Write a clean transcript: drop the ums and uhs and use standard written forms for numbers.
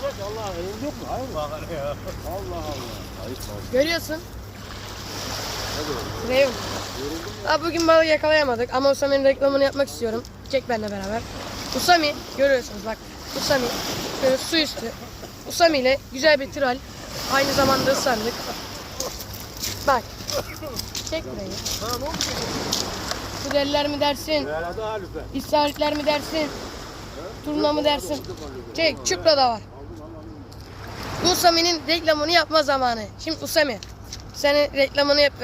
kardeş Allah elin yok mu? Hayır bak ya. Allah Allah. Ayıp oldu. Görüyorsun. Hadi oğlum. Reyun. Abi bugün balık yakalayamadık ama Usami'nin reklamını yapmak istiyorum. Çek benimle beraber. Usami görüyorsunuz bak. Usami şöyle su üstü. Usami ile güzel bir tral. Aynı zamanda ıslandık. Bak. Çek burayı. Ha ne oldu? Kudeller mi dersin? Herhalde halife. İstaritler mi dersin? Turna mı dersin? Çek. Çupra da var. Usami'nin reklamını yapma zamanı. Şimdi Usami. Senin reklamını yapıyorum.